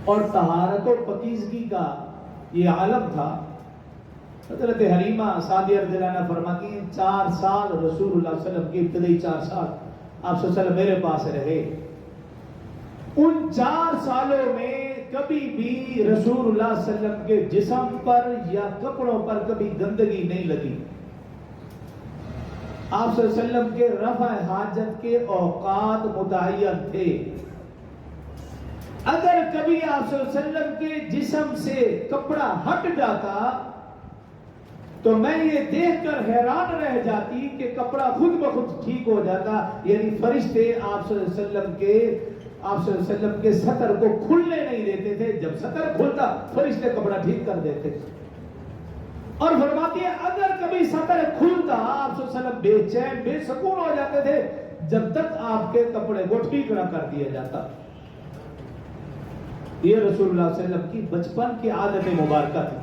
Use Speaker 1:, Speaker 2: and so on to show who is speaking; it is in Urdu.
Speaker 1: اور طہارت و پاکیزگی کا یہ عالم تھا۔ حضرت حلیمہ سعدیہ رضی اللہ عنہا فرماتی ہیں 4 سال رسول اللہ صلی اللہ علیہ وسلم کی ابتدائی 4 سال آپ صلی اللہ علیہ وسلم میرے پاس رہے۔ ان 4 سالوں میں کبھی بھی رسول اللہ صلی اللہ علیہ وسلم کے جسم پر یا کپڑوں پر کبھی گندگی نہیں لگی۔ آپ صلی اللہ علیہ وسلم کے رفع حاجت کے اوقات متعین تھے۔ اگر کبھی آپ صلی اللہ علیہ وسلم کے جسم سے کپڑا ہٹ جاتا تو میں یہ دیکھ کر حیران رہ جاتی کہ کپڑا خود بخود ٹھیک ہو جاتا، یعنی فرشتے آپ صلی اللہ علیہ وسلم کے سطر کو کھلنے نہیں دیتے تھے۔ جب سطر کھلتا فرشتے کپڑا ٹھیک کر دیتے۔ اور فرماتی ہے اگر کبھی سطر کھلتا آپ صلی اللہ علیہ وسلم بے چین بے سکون ہو جاتے تھے جب تک آپ کے کپڑے کو ٹھیک نہ کر دیا جاتا۔ یہ رسول اللہ صلی اللہ علیہ وسلم کی بچپن کی عادت مبارکہ تھی۔